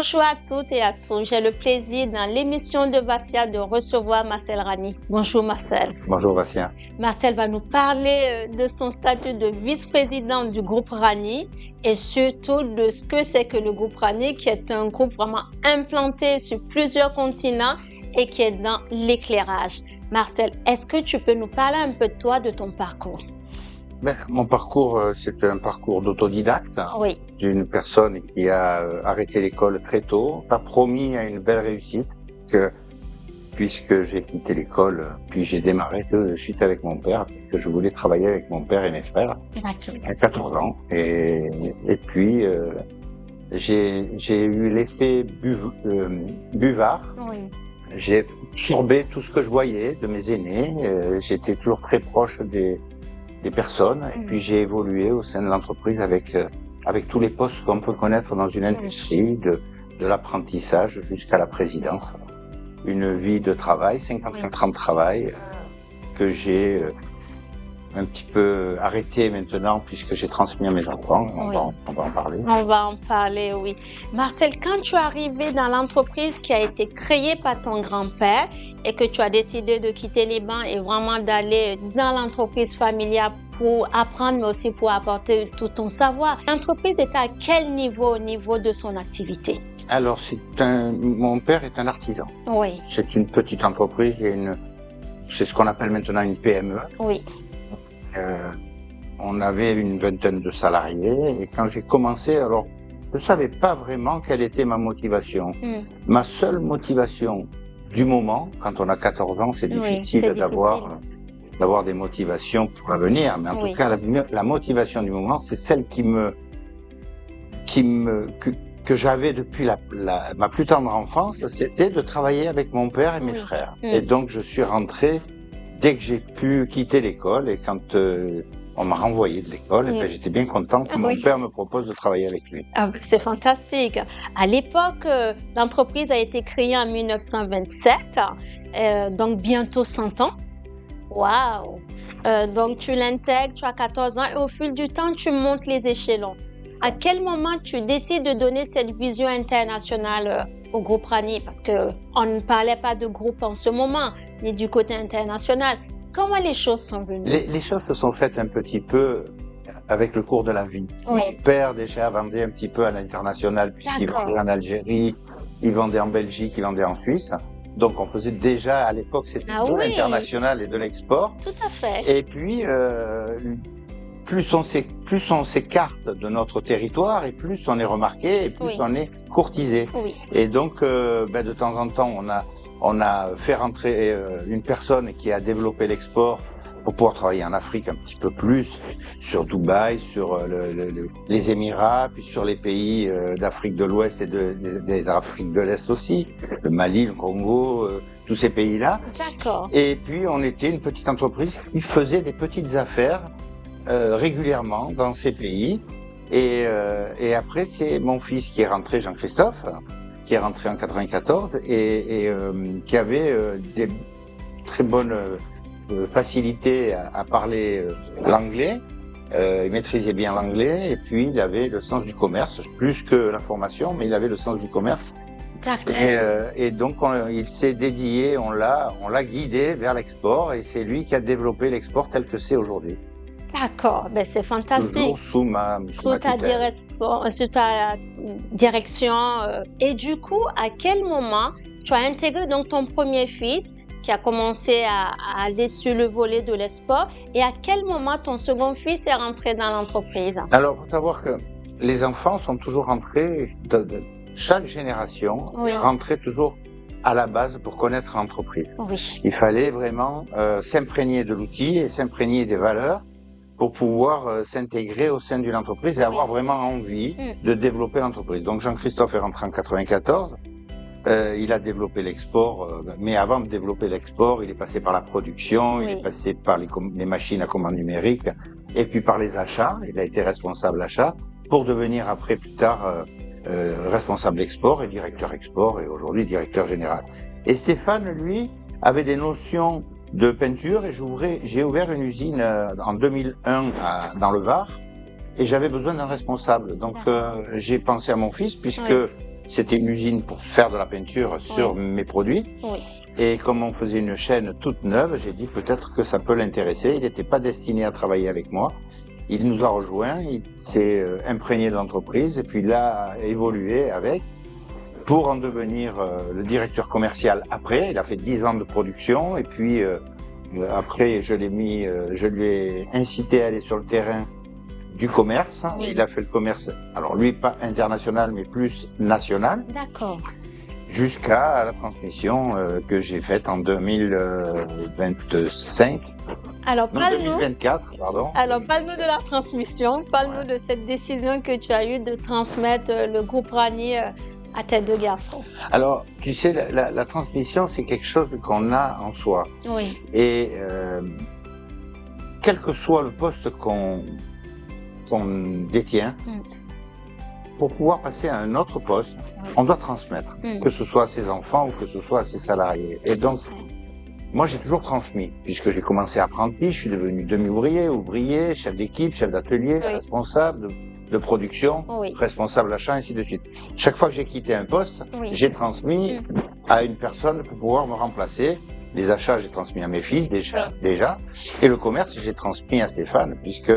Bonjour à toutes et à tous. J'ai le plaisir dans l'émission de Vassia de recevoir Marcel Rani. Bonjour Marcel. Bonjour Vassia. Marcel va nous parler de son statut de vice-président du groupe Rani et surtout de ce que c'est que le groupe Rani, qui est un groupe vraiment implanté sur plusieurs continents et qui est dans l'éclairage. Marcel, est-ce que tu peux nous parler un peu de toi, de ton parcours? Mon parcours, c'est un parcours d'autodidacte. Oui. D'une personne qui a arrêté l'école très tôt, pas promis à une belle réussite, puisque j'ai quitté l'école, puis j'ai démarré tout de suite avec mon père, parce que je voulais travailler avec mon père et mes frères à 14 ans. Et puis, j'ai eu l'effet buvard. Oui. J'ai absorbé tout ce que je voyais de mes aînés. J'étais toujours très proche des personnes, et puis j'ai évolué au sein de l'entreprise avec tous les postes qu'on peut connaître dans une industrie, de l'apprentissage jusqu'à la présidence. Une vie de travail, 54 ans de travail, que j'ai un petit peu arrêté maintenant puisque j'ai transmis à mes enfants. On va en parler. On va en parler, oui. Marcel, quand tu es arrivé dans l'entreprise qui a été créée par ton grand-père et que tu as décidé de quitter les bancs et vraiment d'aller dans l'entreprise familiale pour apprendre, mais aussi pour apporter tout ton savoir, l'entreprise était à quel niveau au niveau de son activité? Alors, mon père est un artisan. Oui. C'est une petite entreprise, c'est ce qu'on appelle maintenant une PME. Oui. On avait une vingtaine de salariés, et quand j'ai commencé, alors je ne savais pas vraiment quelle était ma motivation. Ma seule motivation du moment, quand on a 14 ans, c'est difficile d'avoir des motivations pour l'avenir, mais en tout cas la motivation du moment, c'est celle que j'avais depuis ma plus tendre enfance, c'était de travailler avec mon père et mes frères. Et donc je suis rentré dès que j'ai pu quitter l'école, et quand on m'a renvoyé de l'école, j'étais bien content que mon père me propose de travailler avec lui. Ah, c'est fantastique. À l'époque, l'entreprise a été créée en 1927, donc bientôt 100 ans. Waouh! Donc tu l'intègres, tu as 14 ans et au fil du temps, tu montes les échelons. À quel moment tu décides de donner cette vision internationale au groupe Rani? Parce qu'on ne parlait pas de groupe en ce moment, ni du côté international. Comment les choses sont venues? Les choses se sont faites un petit peu avec le cours de la vie. Oui. Mon père déjà vendait un petit peu à l'international, puisqu'il vendait en Algérie, il vendait en Belgique, il vendait en Suisse. Donc on faisait déjà, à l'époque, c'était de l'international et de l'export. Tout à fait. Et puis, plus on s'écarte de notre territoire, et plus on est remarqué, et plus on est courtisé. Oui. Et donc, de temps en temps, on a fait rentrer une personne qui a développé l'export pour pouvoir travailler en Afrique un petit peu plus, sur Dubaï, sur les Émirats, puis sur les pays d'Afrique de l'Ouest et d'Afrique de l'Est aussi, le Mali, le Congo, tous ces pays-là. D'accord. Et puis, on était une petite entreprise qui faisait des petites affaires régulièrement dans ces pays. Et après, c'est mon fils qui est rentré, Jean-Christophe, qui est rentré en 94 et qui avait des très bonnes facilités à parler l'anglais. Il maîtrisait bien l'anglais, et puis il avait le sens du commerce, plus que la formation, mais il avait le sens du commerce. D'accord. Et donc il s'est dédié, on l'a guidé vers l'export, et c'est lui qui a développé l'export tel que c'est aujourd'hui. D'accord, c'est fantastique. Toujours sous ma tutelle. Sous ta direction. Et du coup, à quel moment tu as intégré donc ton premier fils qui a commencé à aller sur le volet de l'export, et à quel moment ton second fils est rentré dans l'entreprise? Alors, il faut savoir que les enfants sont toujours rentrés, chaque génération rentrait toujours à la base pour connaître l'entreprise. Oui. Il fallait vraiment s'imprégner de l'outil et s'imprégner des valeurs pour pouvoir s'intégrer au sein d'une entreprise et avoir vraiment envie de développer l'entreprise. Donc Jean-Christophe est rentré en 94, il a développé l'export, mais avant de développer l'export, il est passé par la production, il est passé par les machines à commande numérique, et puis par les achats. Il a été responsable achat pour devenir après, plus tard, responsable export et aujourd'hui directeur général. Et Stéphane, lui, avait des notions de peinture, et j'ai ouvert une usine en 2001 dans le Var, et j'avais besoin d'un responsable. Donc j'ai pensé à mon fils, puisque c'était une usine pour faire de la peinture sur mes produits. Oui. Et comme on faisait une chaîne toute neuve, j'ai dit peut-être que ça peut l'intéresser. Il n'était pas destiné à travailler avec moi. Il nous a rejoints, il s'est imprégné de l'entreprise et puis il a évolué avec pour en devenir le directeur commercial après. Il a fait 10 ans de production et puis après je lui ai incité à aller sur le terrain du commerce. Oui. Il a fait le commerce, alors lui pas international mais plus national. D'accord. Jusqu'à la transmission que j'ai faite en 2025. Alors, parle-nous. 2024, pardon. Alors, parle-nous de la transmission. Parle-nous de cette décision que tu as eue de transmettre le groupe Rani à tes 2 garçons. Alors, tu sais, la transmission, c'est quelque chose qu'on a en soi. Oui. Et quel que soit le poste qu'on détient, pour pouvoir passer à un autre poste, on doit transmettre, que ce soit à ses enfants ou que ce soit à ses salariés. Et donc, moi, j'ai toujours transmis, puisque j'ai commencé apprenti, je suis devenu demi-ouvrier, ouvrier, chef d'équipe, chef d'atelier, responsable de production, responsable d'achat, ainsi de suite. Chaque fois que j'ai quitté un poste, j'ai transmis à une personne pour pouvoir me remplacer. Les achats, j'ai transmis à mes fils déjà, et le commerce, j'ai transmis à Stéphane, puisque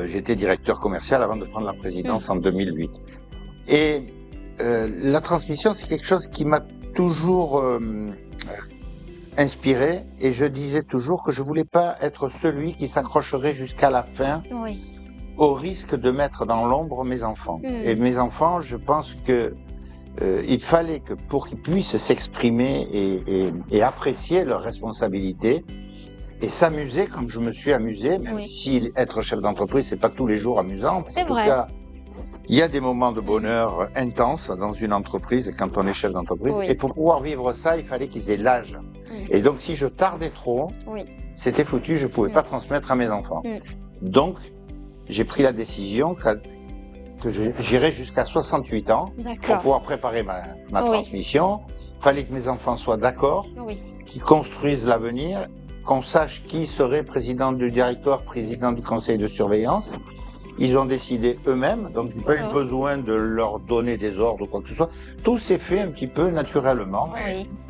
j'étais directeur commercial avant de prendre la présidence en 2008. Et la transmission, c'est quelque chose qui m'a toujours inspiré, et je disais toujours que je voulais pas être celui qui s'accrocherait jusqu'à la fin au risque de mettre dans l'ombre mes enfants. Et mes enfants, je pense que il fallait que pour qu'ils puissent s'exprimer et apprécier leurs responsabilités et s'amuser comme je me suis amusé, même si être chef d'entreprise, c'est pas tous les jours amusant. C'est vrai. En tout cas, il y a des moments de bonheur intenses dans une entreprise quand on est chef d'entreprise. Et pour pouvoir vivre ça, il fallait qu'ils aient l'âge. Et donc, si je tardais trop, c'était foutu, je pouvais pas transmettre à mes enfants. Donc, j'ai pris la décision que j'irais jusqu'à 68 ans pour pouvoir préparer ma transmission. Il fallait que mes enfants soient d'accord, qu'ils construisent l'avenir, qu'on sache qui serait président du directoire, président du conseil de surveillance. Ils ont décidé eux-mêmes, donc il n'y a pas eu besoin de leur donner des ordres ou quoi que ce soit. Tout s'est fait un petit peu naturellement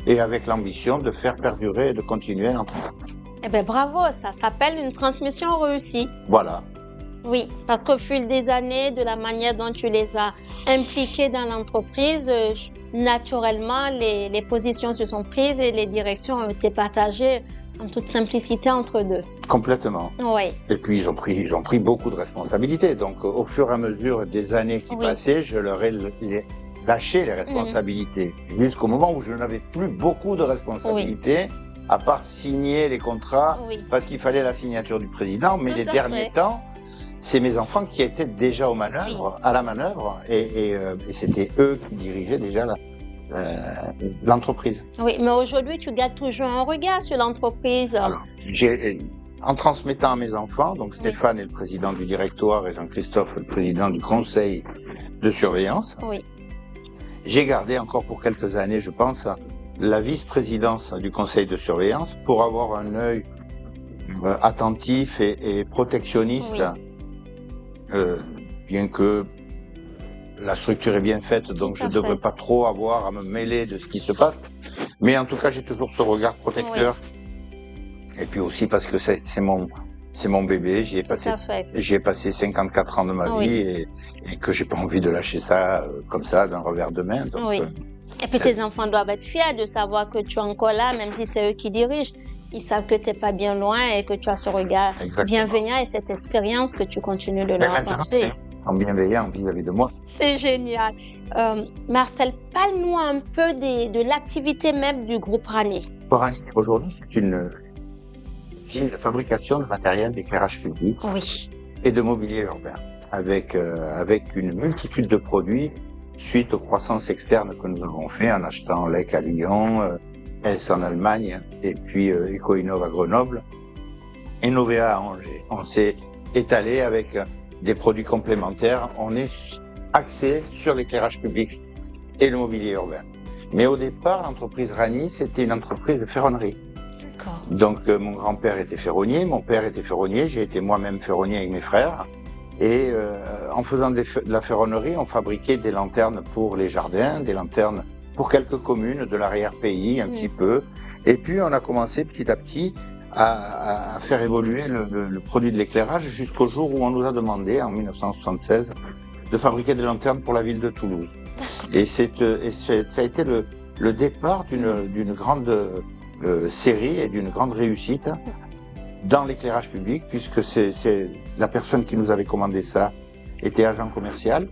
et avec l'ambition de faire perdurer et de continuer l'entreprise. Eh bien, bravo, ça s'appelle une transmission réussie. Voilà. Oui, parce qu'au fil des années, de la manière dont tu les as impliqués dans l'entreprise, naturellement, les positions se sont prises et les directions ont été partagées en toute simplicité entre deux. Complètement. Oui. Et puis ils ont pris beaucoup de responsabilités. Donc au fur et à mesure des années qui passaient, je leur ai lâché les responsabilités. Jusqu'au moment où je n'avais plus beaucoup de responsabilités, à part signer les contrats, parce qu'il fallait la signature du président. Mais les derniers temps, c'est mes enfants qui étaient déjà à la manœuvre, et c'était eux qui dirigeaient déjà l'entreprise. Oui, mais aujourd'hui, tu gardes toujours un regard sur l'entreprise. Alors, en transmettant à mes enfants, donc Stéphane est le président du directoire et Jean-Christophe le président du conseil de surveillance, j'ai gardé encore pour quelques années, je pense, la vice-présidence du conseil de surveillance pour avoir un œil attentif et protectionniste, bien que la structure est bien faite, donc je ne devrais pas trop avoir à me mêler de ce qui se passe. Mais en tout cas, j'ai toujours ce regard protecteur. Et puis aussi parce que c'est mon bébé. J'y ai passé 54 ans de ma vie et que j'ai pas envie de lâcher ça comme ça d'un revers de main. Donc, et puis tes enfants doivent être fiers de savoir que tu es encore là, même si c'est eux qui dirigent. Ils savent que tu n'es pas bien loin et que tu as ce regard bienveillant et cette expérience que tu continues de leur apporter. En bienveillant vis-à-vis de moi. C'est génial. Marcel, parle-nous un peu de l'activité même du groupe Rani. Rani, aujourd'hui, c'est une fabrication de matériel d'éclairage public et de mobilier urbain, avec une multitude de produits suite aux croissances externes que nous avons fait en achetant Lec à Lyon, S en Allemagne et puis Ecoinov à Grenoble et Novea à Angers. On s'est étalé avec des produits complémentaires. On est axé sur l'éclairage public et le mobilier urbain. Mais au départ, l'entreprise Rani, c'était une entreprise de ferronnerie. Donc mon grand-père était ferronnier, mon père était ferronnier, j'ai été moi-même ferronnier avec mes frères. Et en faisant de la ferronnerie, on fabriquait des lanternes pour les jardins, des lanternes pour quelques communes de l'arrière-pays, un petit peu. Et puis on a commencé petit à petit à faire évoluer le produit de l'éclairage jusqu'au jour où on nous a demandé, en 1976, de fabriquer des lanternes pour la ville de Toulouse. Et ça a été le départ d'une grande série et d'une grande réussite dans l'éclairage public, puisque c'est la personne qui nous avait commandé ça était agent commercial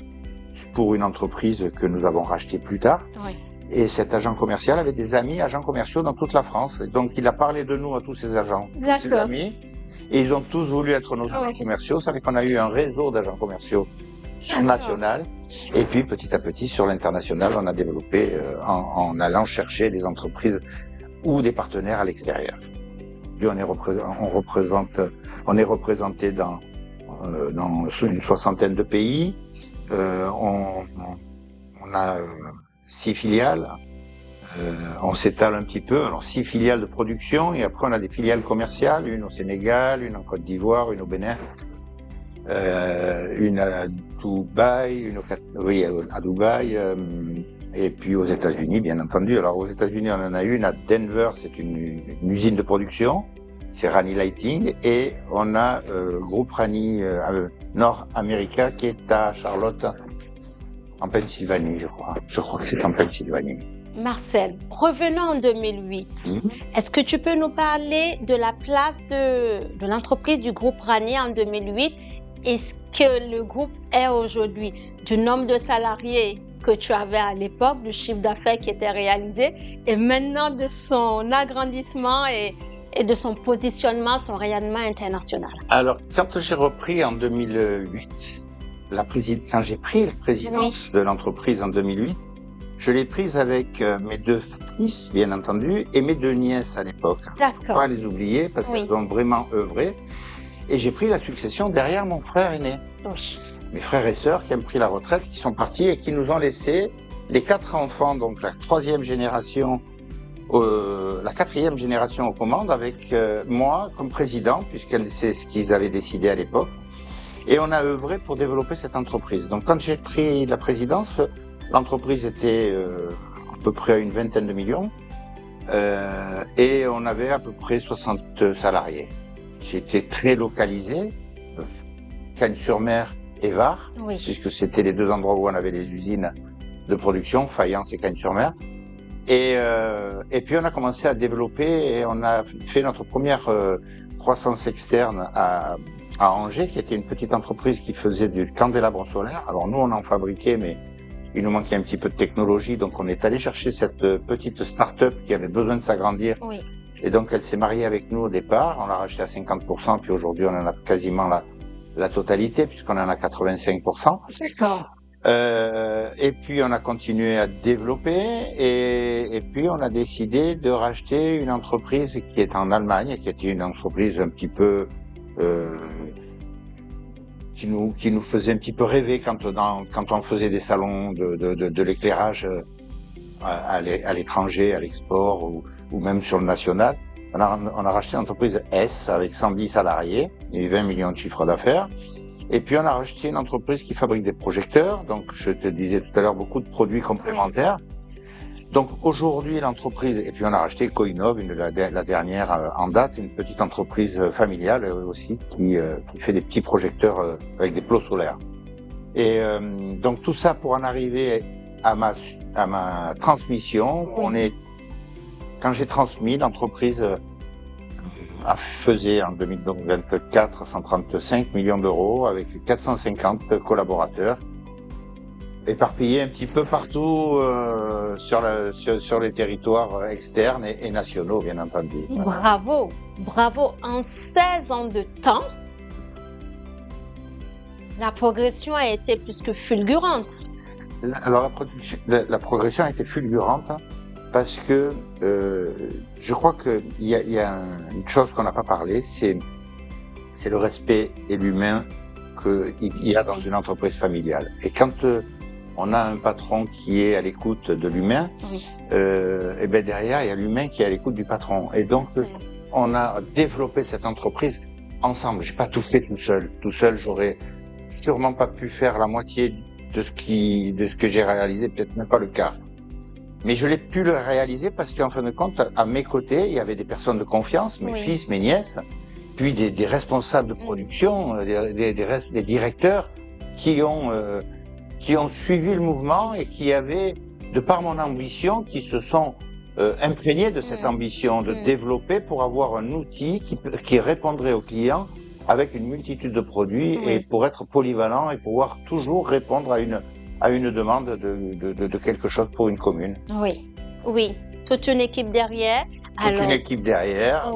pour une entreprise que nous avons rachetée plus tard. Oui. Et cet agent commercial avait des amis agents commerciaux dans toute la France. Et donc il a parlé de nous à tous ses agents, tous ses amis, et ils ont tous voulu être nos agents commerciaux. Ça fait qu'on a eu un réseau d'agents commerciaux national. Et puis petit à petit sur l'international, on a développé en allant chercher des entreprises ou des partenaires à l'extérieur. On est représenté dans une soixantaine de pays. On a 6 filiales. On s'étale un petit peu. Alors 6 filiales de production et après on a des filiales commerciales, une au Sénégal, une en Côte d'Ivoire, une au Bénin, une à Dubaï, à Dubaï, et puis aux États-Unis, bien entendu. Alors aux États-Unis, on en a une à Denver, c'est une usine de production, c'est Rani Lighting, et on a groupe Rani Nord America qui est à Charlotte, en Pennsylvanie, je crois. Je crois que c'est en Pennsylvanie. Marcel, revenons en 2008. Est-ce que tu peux nous parler de la place de l'entreprise du groupe Rani en 2008 et ce que le groupe est aujourd'hui, du nombre de salariés que tu avais à l'époque, du chiffre d'affaires qui était réalisé et maintenant de son agrandissement et de son positionnement, son rayonnement international? Alors, quand j'ai repris en 2008, quand j'ai pris la présidence de l'entreprise en 2008, je l'ai prise avec mes 2 fils, bien entendu, et mes 2 nièces à l'époque. D'accord. Il ne faut pas les oublier parce qu'elles ont vraiment œuvré. Et j'ai pris la succession derrière mon frère aîné. Oui. Mes frères et sœurs qui ont pris la retraite, qui sont partis et qui nous ont laissé les 4 enfants, donc la 4e génération aux commandes avec moi comme président, puisque c'est ce qu'ils avaient décidé à l'époque. Et on a œuvré pour développer cette entreprise. Donc quand j'ai pris la présidence, l'entreprise était à peu près à une 20aine de millions et on avait à peu près 60 salariés. C'était très localisé, Cagnes-sur-Mer et Var, puisque c'était les 2 endroits où on avait les usines de production, Fayence et Cagnes-sur-Mer. Et puis on a commencé à développer et on a fait notre première croissance externe à Angers, qui était une petite entreprise qui faisait du candélabre solaire. Alors nous, on en fabriquait, mais il nous manquait un petit peu de technologie, donc on est allé chercher cette petite start-up qui avait besoin de s'agrandir. Oui. Et donc elle s'est mariée avec nous au départ, on l'a rachetée à 50%, puis aujourd'hui on en a quasiment la totalité, puisqu'on en a 85%. D'accord. Et puis on a continué à développer, et puis on a décidé de racheter une entreprise qui est en Allemagne, qui était une entreprise un petit peu qui nous faisait un petit peu rêver quand on faisait des salons de l'éclairage à l'étranger, à l'export ou même sur le national. On a racheté une entreprise S avec 110 salariés et 20 millions de chiffre d'affaires. Et puis on a racheté une entreprise qui fabrique des projecteurs. Donc je te disais tout à l'heure, beaucoup de produits complémentaires. Donc aujourd'hui l'entreprise, et puis on a racheté Coinov, la dernière en date, une petite entreprise familiale aussi qui fait des petits projecteurs avec des plots solaires. Et donc tout ça pour en arriver à ma transmission. Quand j'ai transmis, l'entreprise faisait en 2024 135 millions d'euros avec 450 collaborateurs éparpillés un petit peu partout sur les territoires externes et nationaux, bien entendu. Bravo, bravo. En 16 ans de temps, la progression a été plus que fulgurante. Alors la progression a été fulgurante parce que je crois qu'il y a une chose qu'on n'a pas parlé, c'est le respect et l'humain qu'il y a dans une entreprise familiale. Et quand on a un patron qui est à l'écoute de l'humain, et ben derrière il y a l'humain qui est à l'écoute du patron. Et donc on a développé cette entreprise ensemble. J'ai pas tout fait tout seul. Tout seul, j'aurais sûrement pas pu faire la moitié de ce que j'ai réalisé, peut-être même pas le quart. Mais je l'ai pu le réaliser parce qu'en fin de compte, à mes côtés, il y avait des personnes de confiance, mes fils, mes nièces, puis des responsables de production, des directeurs qui ont suivi le mouvement et qui avaient, de par mon ambition, qui se sont imprégnés de cette ambition de développer pour avoir un outil qui répondrait aux clients avec une multitude de produits et pour être polyvalent et pouvoir toujours répondre à une demande de quelque chose pour une commune. Oui, toute une équipe derrière. Une équipe derrière,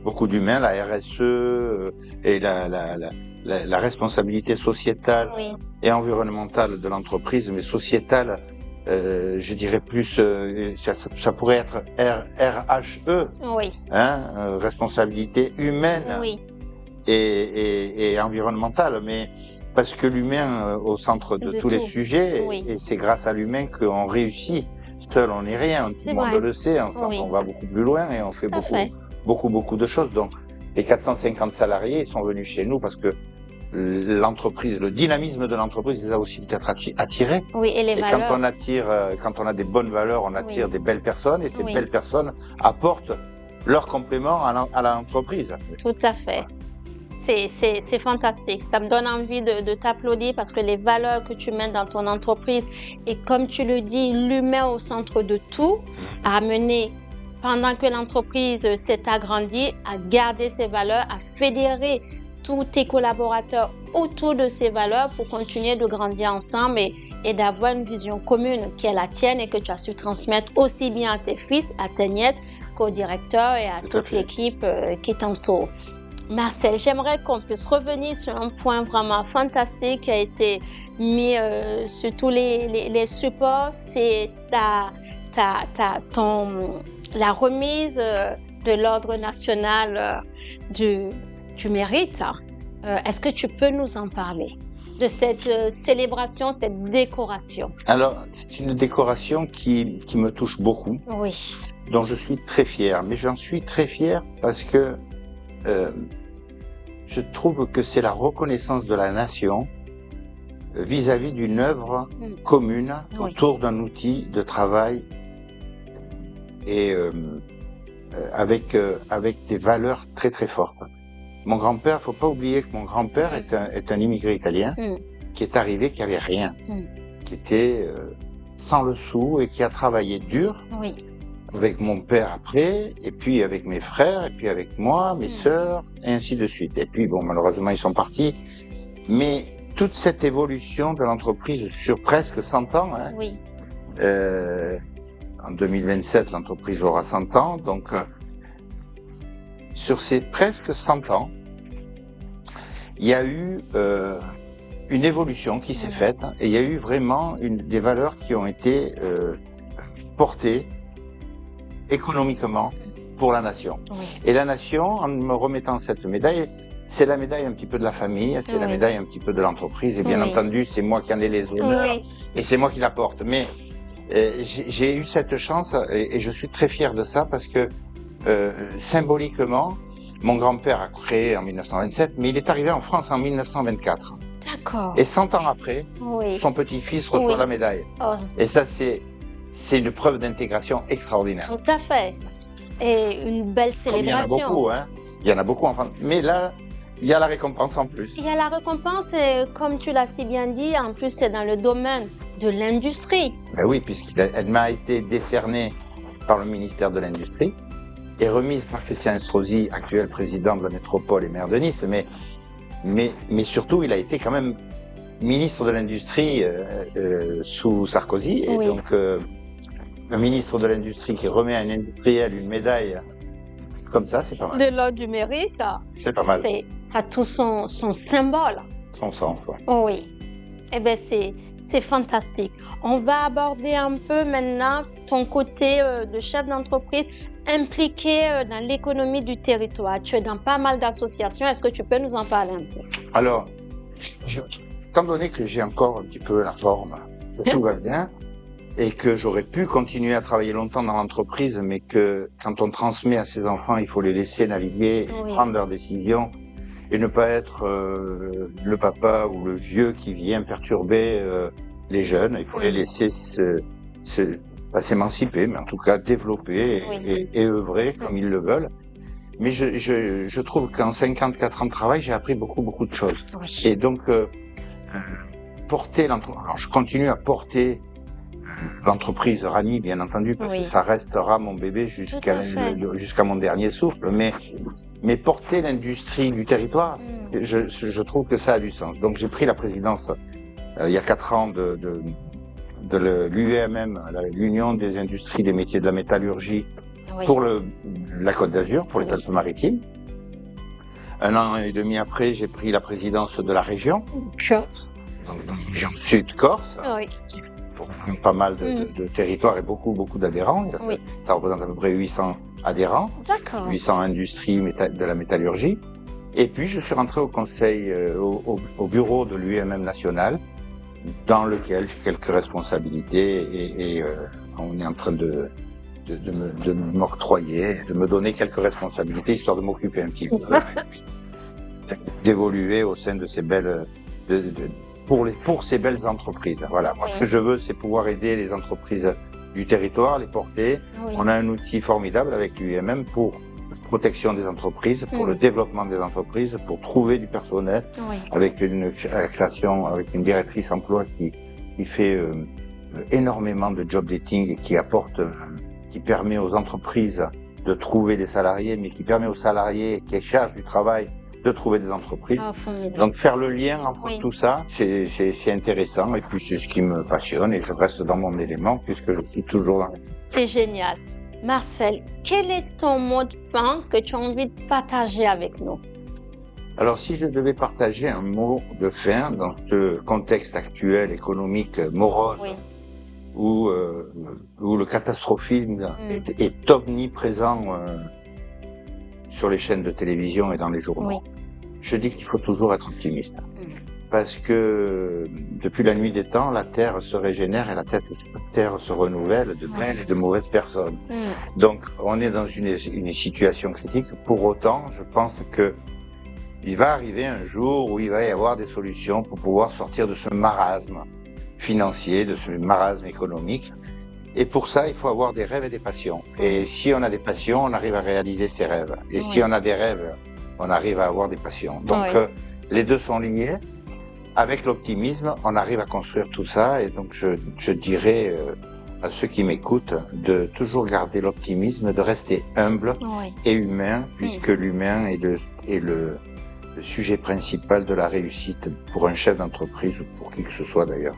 beaucoup d'humains, la RSE et la responsabilité sociétale et environnementale de l'entreprise, mais sociétale, je dirais plus, ça pourrait être RHE, responsabilité humaine et environnementale, mais parce que l'humain au centre de tous les sujets, et c'est grâce à l'humain qu'on réussit. Seul, on n'est rien, tout le monde le sait, on va beaucoup plus loin et on fait beaucoup de choses. Donc, les 450 salariés sont venus chez nous parce que l'entreprise, le dynamisme de l'entreprise les a aussi peut-être attirés. Et les valeurs. Quand on a des bonnes valeurs, on attire des belles personnes et ces belles personnes apportent leur complément à l'entreprise. Tout à fait. C'est fantastique. Ça me donne envie de t'applaudir parce que les valeurs que tu mets dans ton entreprise et comme tu le dis, l'humain au centre de tout a amené, pendant que l'entreprise s'est agrandie, à garder ses valeurs, à fédérer tous tes collaborateurs autour de ces valeurs pour continuer de grandir ensemble et d'avoir une vision commune qui est la tienne et que tu as su transmettre aussi bien à tes fils, à tes nièces qu'au directeur et à toute l'équipe qui t'entoure. Marcel, j'aimerais qu'on puisse revenir sur un point vraiment fantastique qui a été mis sur tous les supports, c'est la remise de l'Ordre national du mérite. Est-ce que tu peux nous en parler de cette célébration, cette décoration? Alors, c'est une décoration qui me touche beaucoup, dont je suis très fier. Mais j'en suis très fier parce que je trouve que c'est la reconnaissance de la nation vis-à-vis d'une œuvre commune autour d'un outil de travail et avec des valeurs très très fortes. Mon grand-père, faut pas oublier que mon grand-père est un immigré italien qui est arrivé, qui avait rien, qui était sans le sou et qui a travaillé dur. Avec mon père après, et puis avec mes frères, et puis avec moi, mes sœurs, et ainsi de suite. Et puis bon, malheureusement, ils sont partis. Mais toute cette évolution de l'entreprise sur presque 100 ans, en 2027, l'entreprise aura 100 ans, donc sur ces presque 100 ans, il y a eu une évolution qui s'est faite, et il y a eu vraiment des valeurs qui ont été portées économiquement pour la nation. Et la nation, en me remettant cette médaille, c'est la médaille un petit peu de la famille, c'est la médaille un petit peu de l'entreprise, et bien entendu, c'est moi qui en ai les honneurs, et c'est moi qui la porte. Mais j'ai eu cette chance, et je suis très fier de ça, parce que symboliquement, mon grand-père a créé en 1927, mais il est arrivé en France en 1924. D'accord. Et 100 ans après, son petit-fils reçoit la médaille. Et ça, c'est une preuve d'intégration extraordinaire. Tout à fait. Et une belle célébration. Il y en a beaucoup, Il y en a beaucoup en France. Mais là, il y a la récompense en plus. Il y a la récompense, et comme tu l'as si bien dit, en plus, c'est dans le domaine de l'industrie. Ben oui, puisqu'elle m'a été décernée par le ministère de l'Industrie et remise par Christian Estrosi, actuel président de la métropole et maire de Nice. Mais surtout, il a été quand même ministre de l'Industrie sous Sarkozy. Et donc, un ministre de l'Industrie qui remet à un industriel une médaille comme ça, c'est pas mal. De l'ordre du mérite. C'est pas mal. Ça a tout son symbole. Son sens, quoi. Oui. Eh bien, c'est fantastique. On va aborder un peu maintenant ton côté de chef d'entreprise impliqué dans l'économie du territoire. Tu es dans pas mal d'associations. Est-ce que tu peux nous en parler un peu? Alors, étant donné que j'ai encore un petit peu la forme, que tout va bien, et que j'aurais pu continuer à travailler longtemps dans l'entreprise, mais que quand on transmet à ses enfants, il faut les laisser naviguer, prendre leurs décisions, et ne pas être le papa ou le vieux qui vient perturber les jeunes. Il faut les laisser pas s'émanciper, mais en tout cas développer et œuvrer comme ils le veulent. Mais je trouve qu'en 54 ans de travail, j'ai appris beaucoup de choses. Oui. Et donc, porter l'entreprise, alors je continue à porter l'entreprise Rani, bien entendu, parce que ça restera mon bébé jusqu'à mon dernier souffle, mais porter l'industrie du territoire, je trouve que ça a du sens. Donc j'ai pris la présidence il y a 4 ans de l'UEMM, l'Union des industries des métiers de la métallurgie, pour la Côte d'Azur, pour les Alpes-Maritimes. 1 an et demi après, j'ai pris la présidence de la région, donc dans la région Sud-Corse, qui pour pas mal de territoires et beaucoup d'adhérents. Ça représente à peu près 800 adhérents, 800 industries de la métallurgie. Et puis je suis rentré au conseil, au bureau de l'UEMM national, dans lequel j'ai quelques responsabilités et on est en train de m'octroyer, de me donner quelques responsabilités, histoire de m'occuper un petit peu, d'évoluer au sein de ces belles, pour ces belles entreprises. Voilà. Moi, ce que je veux, c'est pouvoir aider les entreprises du territoire, les porter. On a un outil formidable avec l'UEMM pour la protection des entreprises, pour le développement des entreprises, pour trouver du personnel, avec une création, avec une directrice emploi qui fait énormément de job dating et qui permet aux entreprises de trouver des salariés, mais qui permet aux salariés qui chargent du travail de trouver des entreprises. Donc faire le lien entre tout ça, c'est intéressant, et puis c'est ce qui me passionne, et je reste dans mon élément puisque je suis toujours dans. C'est génial. Marcel, quel est ton mot de fin que tu as envie de partager avec nous? Alors si je devais partager un mot de fin dans ce contexte actuel économique morose, où le catastrophisme est omniprésent sur les chaînes de télévision et dans les journaux, je dis qu'il faut toujours être optimiste. Parce que depuis la nuit des temps, la Terre se régénère et la Terre se renouvelle de belles et de mauvaises personnes. Donc on est dans une situation critique. Pour autant, je pense que il va arriver un jour où il va y avoir des solutions pour pouvoir sortir de ce marasme financier, de ce marasme économique. Et pour ça, il faut avoir des rêves et des passions. Et si on a des passions, on arrive à réaliser ses rêves. Et si on a des rêves, on arrive à avoir des passions. Donc les deux sont liés. Avec l'optimisme, on arrive à construire tout ça. Et donc je dirais à ceux qui m'écoutent de toujours garder l'optimisme, de rester humble et humain, puisque l'humain est le sujet principal de la réussite pour un chef d'entreprise ou pour qui que ce soit d'ailleurs.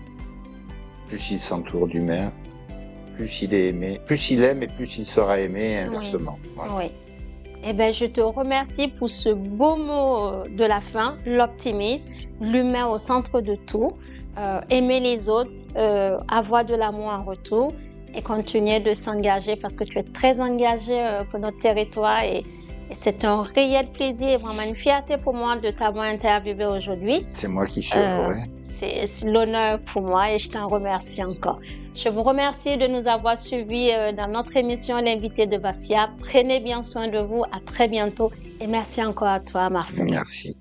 Plus il s'entoure d'humains, plus il est aimé, plus il aime et plus il sera aimé, et inversement. Voilà. Eh bien, je te remercie pour ce beau mot de la fin, l'optimisme, l'humain au centre de tout, aimer les autres, avoir de l'amour en retour et continuer de s'engager parce que tu es très engagé pour notre territoire et c'est un réel plaisir, vraiment une fierté pour moi de t'avoir interviewé aujourd'hui. C'est moi qui suis heureux. C'est l'honneur pour moi et je t'en remercie encore. Je vous remercie de nous avoir suivis dans notre émission L'invité de Vassia. Prenez bien soin de vous. À très bientôt et merci encore à toi, Marcel. Merci.